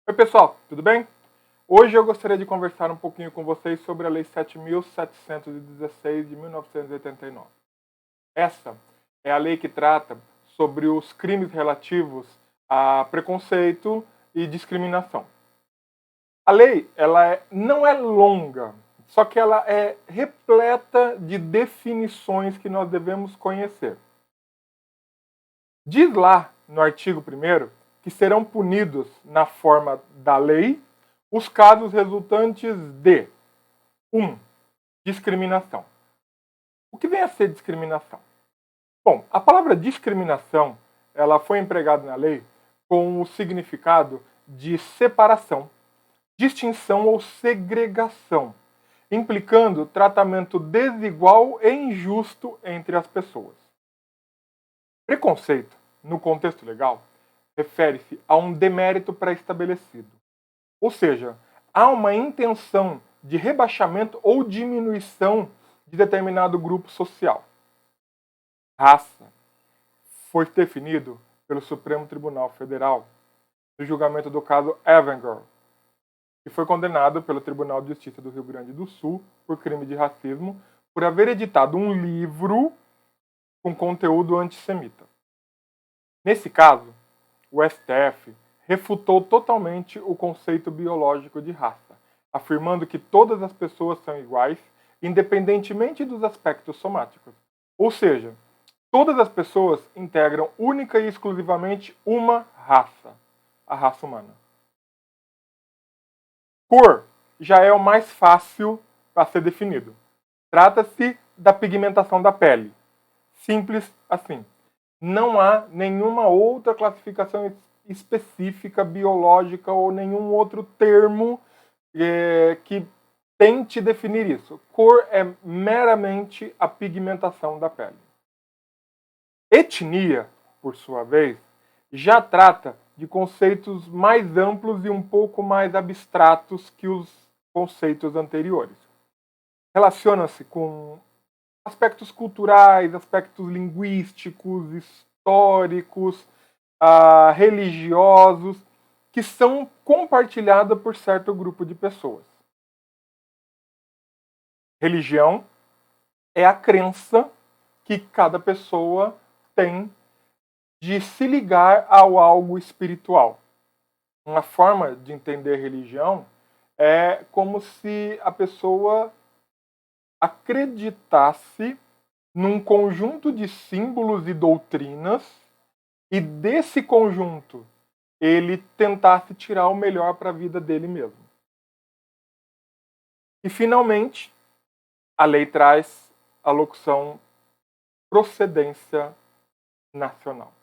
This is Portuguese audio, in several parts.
Oi pessoal, tudo bem? Hoje eu gostaria de conversar um pouquinho com vocês sobre a Lei 7.716 de 1989. Essa é a lei que trata sobre os crimes relativos a preconceito e discriminação. A lei não é longa, só que ela é repleta de definições que nós devemos conhecer. Diz lá no artigo 1º que serão punidos na forma da lei os casos resultantes de 1. Discriminação. O que vem a ser discriminação? Bom, a palavra discriminação ela foi empregada na lei com o significado de separação, distinção ou segregação, implicando tratamento desigual e injusto entre as pessoas. Preconceito, no contexto legal, refere-se a um demérito pré-estabelecido. Ou seja, há uma intenção de rebaixamento ou diminuição de determinado grupo social. Raça foi definido pelo Supremo Tribunal Federal no julgamento do caso Avengour, que foi condenado pelo Tribunal de Justiça do Rio Grande do Sul por crime de racismo por haver editado um livro com conteúdo antissemita. Nesse caso, o STF refutou totalmente o conceito biológico de raça, afirmando que todas as pessoas são iguais, independentemente dos aspectos somáticos. Ou seja, todas as pessoas integram única e exclusivamente uma raça, a raça humana. Cor já é o mais fácil para ser definido. Trata-se da pigmentação da pele. Simples assim. Não há nenhuma outra classificação específica, biológica ou nenhum outro termo que tente definir isso. Cor é meramente a pigmentação da pele. Etnia, por sua vez, já trata de conceitos mais amplos e um pouco mais abstratos que os conceitos anteriores. Relaciona-se com aspectos culturais, aspectos linguísticos, históricos, religiosos, que são compartilhados por certo grupo de pessoas. Religião é a crença que cada pessoa tem de se ligar ao algo espiritual. Uma forma de entender religião é como se a pessoa acreditasse num conjunto de símbolos e doutrinas e desse conjunto ele tentasse tirar o melhor para a vida dele mesmo. E finalmente, a lei traz a locução procedência nacional.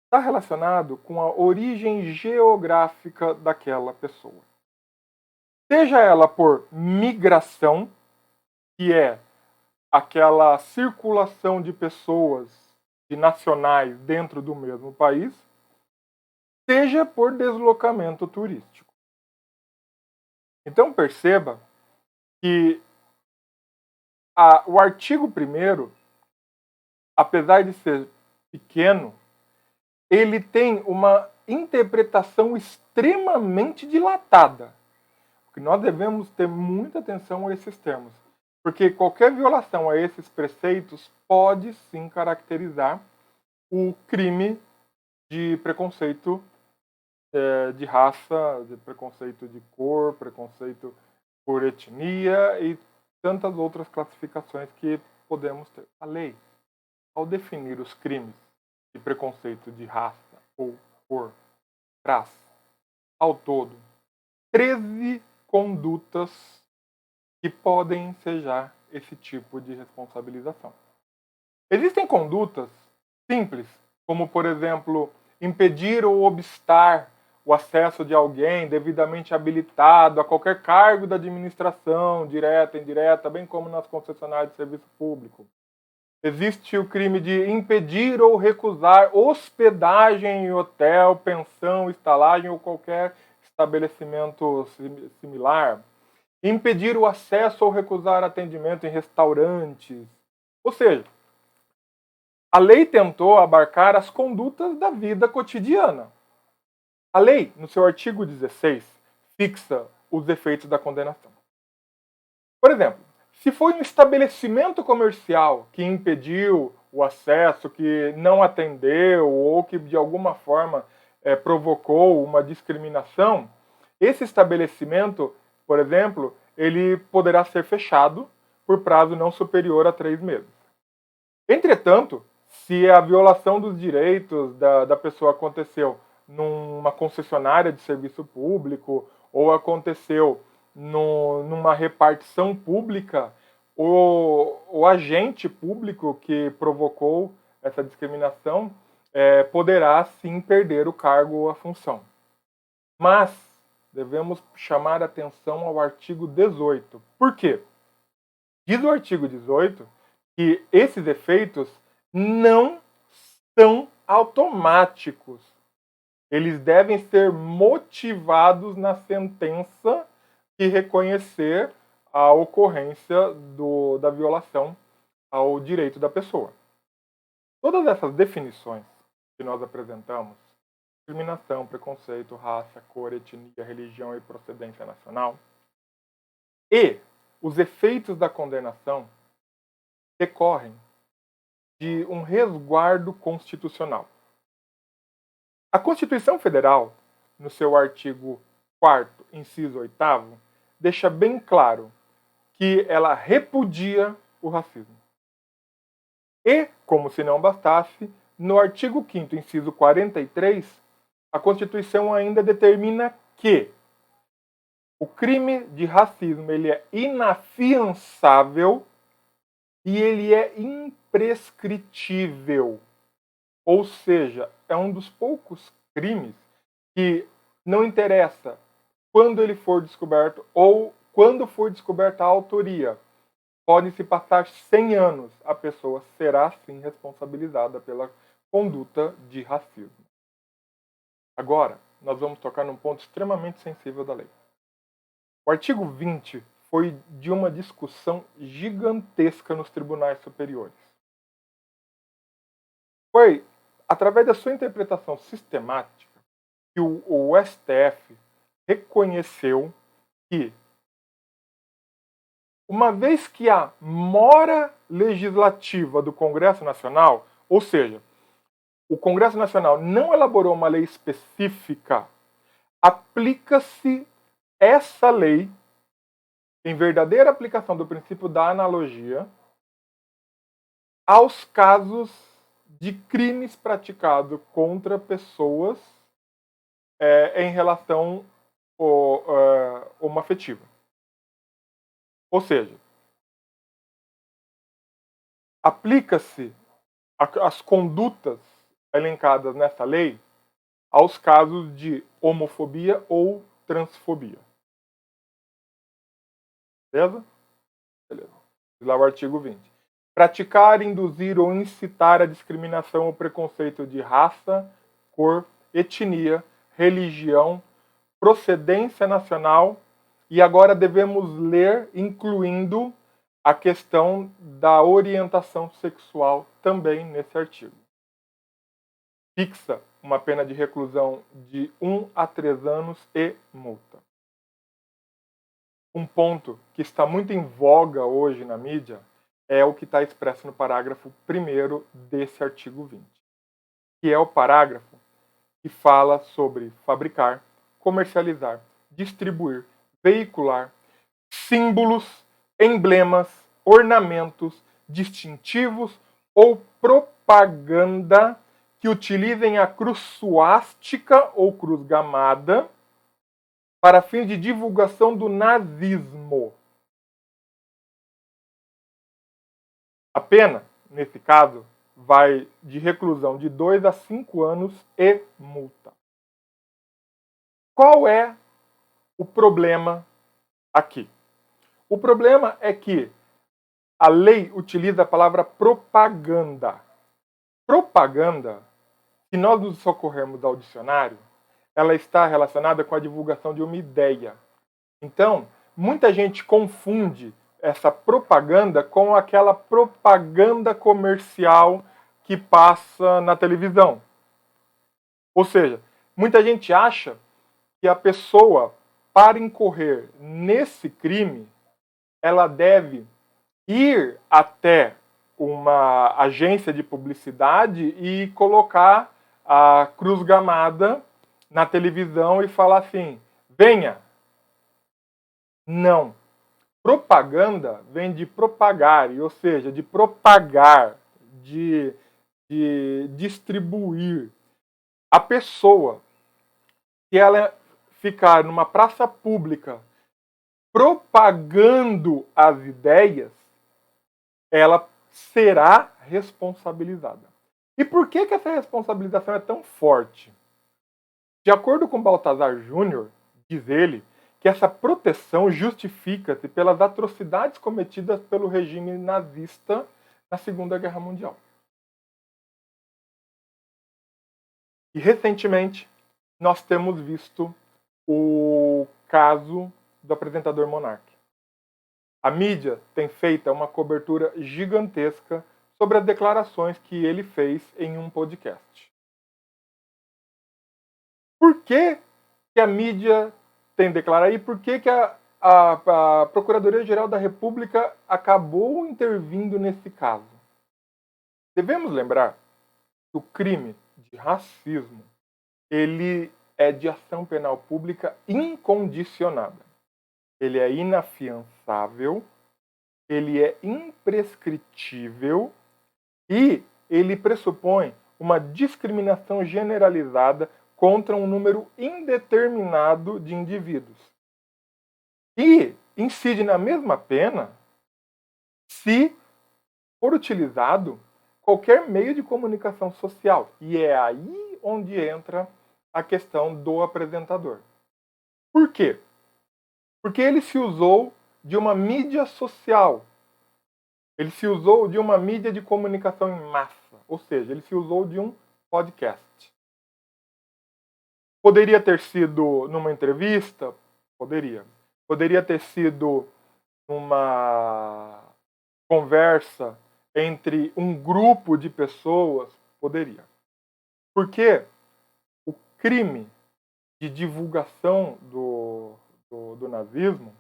Está relacionado com a origem geográfica daquela pessoa. Seja ela por migração, que é aquela circulação de pessoas, de nacionais dentro do mesmo país, seja por deslocamento turístico. Então perceba que o artigo 1º, apesar de ser pequeno, ele tem uma interpretação extremamente dilatada. Porque nós devemos ter muita atenção a esses termos. Porque qualquer violação a esses preceitos pode sim caracterizar o crime de preconceito de raça, de preconceito de cor, preconceito por etnia e tantas outras classificações que podemos ter. A lei, ao definir os crimes de preconceito de raça ou cor, traz, ao todo, 13 condutas que podem ensejar esse tipo de responsabilização. Existem condutas simples, como, por exemplo, impedir ou obstar o acesso de alguém devidamente habilitado a qualquer cargo da administração, direta, indireta, bem como nas concessionárias de serviço público. Existe o crime de impedir ou recusar hospedagem em hotel, pensão, estalagem ou qualquer estabelecimento similar. Impedir o acesso ou recusar atendimento em restaurantes. Ou seja, a lei tentou abarcar as condutas da vida cotidiana. A lei, no seu artigo 16, fixa os efeitos da condenação. Por exemplo, se foi um estabelecimento comercial que impediu o acesso, que não atendeu ou que de alguma forma provocou uma discriminação, esse estabelecimento, por exemplo, ele poderá ser fechado por prazo não superior a 3 meses. Entretanto, se a violação dos direitos da pessoa aconteceu numa concessionária de serviço público ou aconteceu numa repartição pública, o agente público que provocou essa discriminação poderá sim perder o cargo ou a função. Mas devemos chamar atenção ao artigo 18. Por quê? Diz o artigo 18 que esses efeitos não são automáticos. Eles devem ser motivados na sentença que reconhecer a ocorrência da violação ao direito da pessoa. Todas essas definições que nós apresentamos, discriminação, preconceito, raça, cor, etnia, religião e procedência nacional, e os efeitos da condenação decorrem de um resguardo constitucional. A Constituição Federal, no seu artigo 4º, inciso 8º, deixa bem claro que ela repudia o racismo. E, como se não bastasse, no artigo 5º, inciso 43, a Constituição ainda determina que o crime de racismo ele é inafiançável e ele é imprescritível. Ou seja, é um dos poucos crimes que não interessa quando ele for descoberto ou quando for descoberta a autoria. Pode se passar 100 anos, a pessoa será sim responsabilizada pela conduta de racismo. Agora, nós vamos tocar num ponto extremamente sensível da lei. O artigo 20 foi de uma discussão gigantesca nos tribunais superiores. Foi através da sua interpretação sistemática que o STF reconheceu que, uma vez que a mora legislativa do Congresso Nacional, ou seja, o Congresso Nacional não elaborou uma lei específica, aplica-se essa lei, em verdadeira aplicação do princípio da analogia, aos casos de crimes praticados contra pessoas em relação homoafetiva. Ou seja, aplica-se as condutas elencadas nessa lei aos casos de homofobia ou transfobia. Beleza? Beleza. Lá o artigo 20. Praticar, induzir ou incitar a discriminação ou preconceito de raça, cor, etnia, religião, procedência nacional, e agora devemos ler incluindo a questão da orientação sexual também nesse artigo. Fixa uma pena de reclusão de 1 a 3 anos e multa. Um ponto que está muito em voga hoje na mídia é o que está expresso no parágrafo 1º desse artigo 20, que é o parágrafo que fala sobre fabricar, comercializar, distribuir, veicular símbolos, emblemas, ornamentos, distintivos ou propaganda que utilizem a cruz suástica ou cruz gamada para fins de divulgação do nazismo. A pena, nesse caso, vai de reclusão de 2 a 5 anos e multa. Qual é o problema aqui? O problema é que a lei utiliza a palavra propaganda. Propaganda, se nós nos socorrermos ao dicionário, ela está relacionada com a divulgação de uma ideia. Então, muita gente confunde essa propaganda com aquela propaganda comercial que passa na televisão. Ou seja, Muita gente acha que a pessoa, para incorrer nesse crime, ela deve ir até uma agência de publicidade e colocar a cruz gamada na televisão e falar assim: venha. Não. Propaganda vem de propagar, ou seja, de propagar, de distribuir. A pessoa, se ela ficar numa praça pública propagando as ideias, ela será responsabilizada. E por que essa responsabilização é tão forte? De acordo com Baltazar Júnior, diz ele que essa proteção justifica-se pelas atrocidades cometidas pelo regime nazista na Segunda Guerra Mundial. E recentemente nós temos visto o caso do apresentador Monark. A mídia tem feito uma cobertura gigantesca sobre as declarações que ele fez em um podcast. Por que a mídia tem declarado e por que a Procuradoria-Geral da República acabou intervindo nesse caso? Devemos lembrar que o crime de racismo ele é de ação penal pública incondicionada. Ele é inafiançável, ele é imprescritível e ele pressupõe uma discriminação generalizada contra um número indeterminado de indivíduos. E incide na mesma pena se for utilizado qualquer meio de comunicação social. E é aí onde entra a questão do apresentador. Por quê? Porque ele se usou de uma mídia social. Ele se usou de uma mídia de comunicação em massa. Ou seja, ele se usou de um podcast. Poderia ter sido numa entrevista? Poderia. Poderia ter sido numa conversa entre um grupo de pessoas? Poderia. Porque o crime de divulgação do nazismo,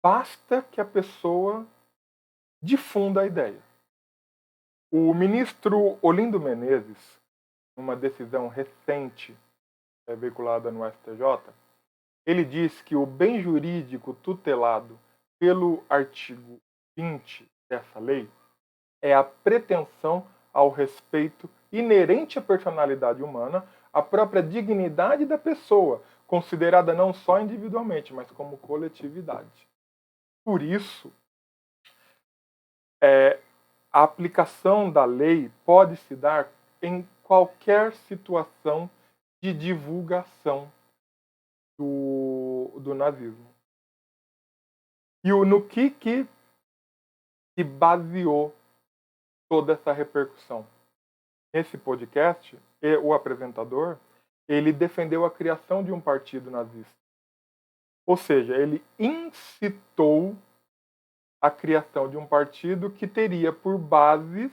basta que a pessoa difunda a ideia. O ministro Olindo Menezes, numa decisão recente veiculada no STJ, ele diz que o bem jurídico tutelado pelo artigo 20 dessa lei é a pretensão ao respeito inerente à personalidade humana, à própria dignidade da pessoa, considerada não só individualmente, mas como coletividade. Por isso, a aplicação da lei pode se dar em qualquer situação de divulgação do nazismo. E no que se baseou toda essa repercussão? Nesse podcast, o apresentador, ele defendeu a criação de um partido nazista. Ou seja, ele incitou a criação de um partido que teria por base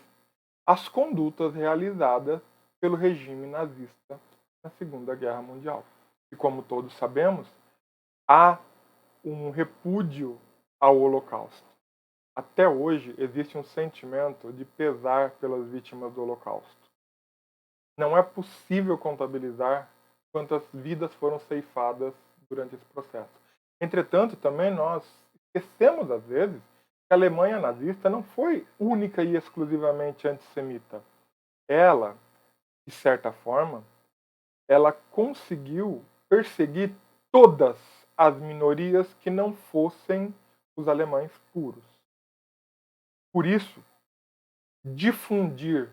as condutas realizadas pelo regime nazista na Segunda Guerra Mundial. E como todos sabemos, há um repúdio ao Holocausto. Até hoje existe um sentimento de pesar pelas vítimas do Holocausto. Não é possível contabilizar quantas vidas foram ceifadas durante esse processo. Entretanto, também nós esquecemos às vezes que a Alemanha nazista não foi única e exclusivamente antissemita. Ela, de certa forma, ela conseguiu perseguir todas as minorias que não fossem os alemães puros. Por isso, difundir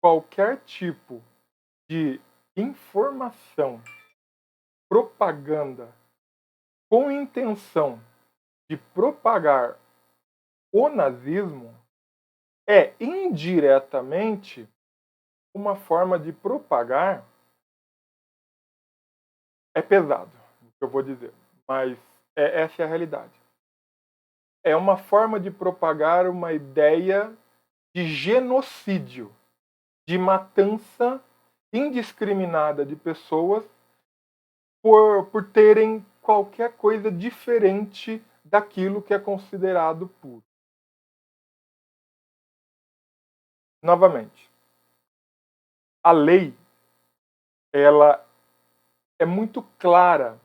qualquer tipo de informação, propaganda, com intenção de propagar o nazismo é indiretamente uma forma de propagar. É pesado o que eu vou dizer, mas essa é a realidade. É uma forma de propagar uma ideia de genocídio, de matança indiscriminada de pessoas por terem qualquer coisa diferente daquilo que é considerado puro. Novamente, a lei ela é muito clara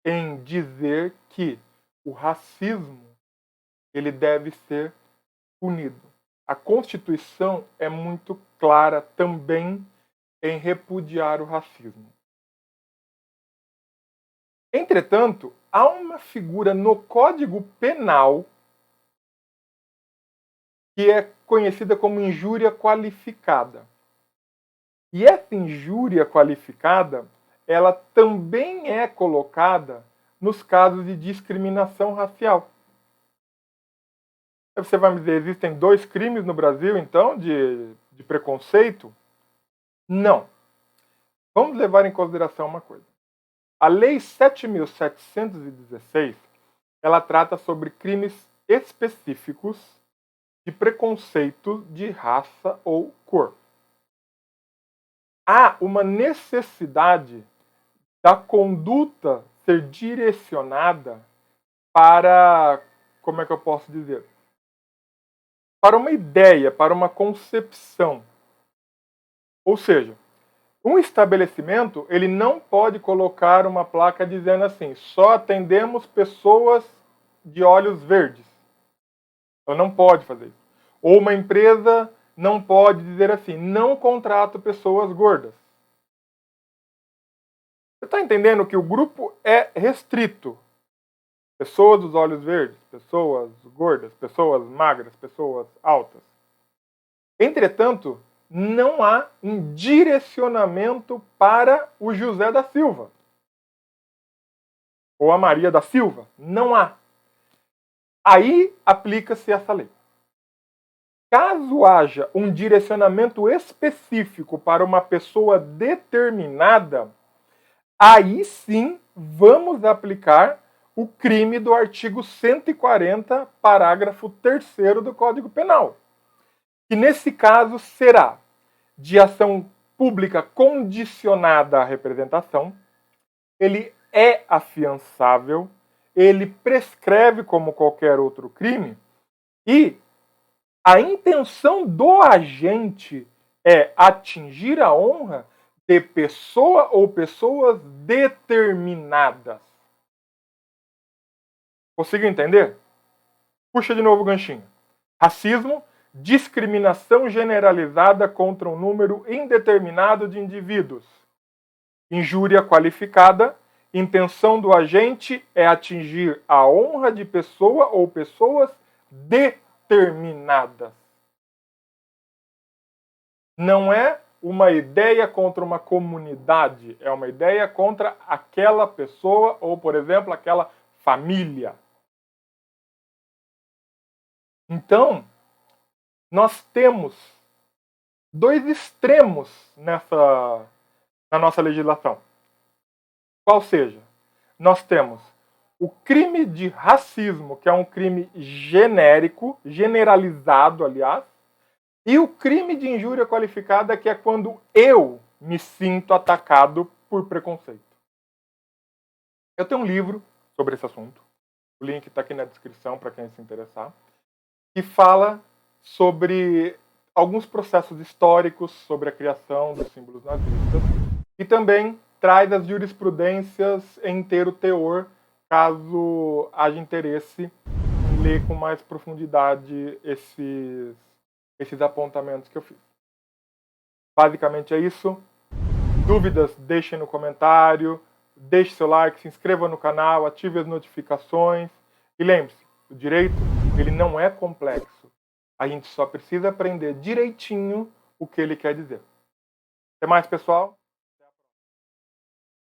em dizer que o racismo ele deve ser punido. A Constituição é muito clara também em repudiar o racismo. Entretanto, há uma figura no Código Penal que é conhecida como injúria qualificada. E essa injúria qualificada, ela também é colocada nos casos de discriminação racial. Você vai me dizer, existem 2 crimes no Brasil, então, de preconceito? Não. Vamos levar em consideração uma coisa. A Lei 7.716, ela trata sobre crimes específicos de preconceito de raça ou cor. Há uma necessidade da conduta ser direcionada para, como é que eu posso dizer? Para uma ideia, para uma concepção. Ou seja, um estabelecimento ele não pode colocar uma placa dizendo assim: só atendemos pessoas de olhos verdes. Então não pode fazer isso. Ou uma empresa não pode dizer assim: não contrato pessoas gordas. Você está entendendo que o grupo é restrito? Pessoas dos olhos verdes, pessoas gordas, pessoas magras, pessoas altas. Entretanto, não há um direcionamento para o José da Silva ou a Maria da Silva. Não há. Aí aplica-se essa lei. Caso haja um direcionamento específico para uma pessoa determinada, aí sim vamos aplicar o crime do artigo 140, parágrafo 3º do Código Penal. Que nesse caso será de ação pública condicionada à representação, ele é afiançável, ele prescreve como qualquer outro crime e a intenção do agente é atingir a honra de pessoa ou pessoas determinadas. Conseguiu entender? Puxa de novo o ganchinho. Racismo, discriminação generalizada contra um número indeterminado de indivíduos. Injúria qualificada, intenção do agente é atingir a honra de pessoa ou pessoas determinadas. Não é uma ideia contra uma comunidade, é uma ideia contra aquela pessoa ou, por exemplo, aquela família. Então, nós temos 2 extremos na nossa legislação. Qual seja? Nós temos o crime de racismo, que é um crime genérico, generalizado, aliás, e o crime de injúria qualificada, que é quando eu me sinto atacado por preconceito. Eu tenho um livro sobre esse assunto, o link está aqui na descrição para quem se interessar, que fala sobre alguns processos históricos sobre a criação dos símbolos nazistas e também traz as jurisprudências em inteiro teor, caso haja interesse em ler com mais profundidade esses apontamentos que eu fiz. Basicamente é isso. Dúvidas, deixem no comentário, deixe seu like, se inscreva no canal, ative as notificações e lembre-se, o direito ele não é complexo. A gente só precisa aprender direitinho o que ele quer dizer. Até mais, pessoal!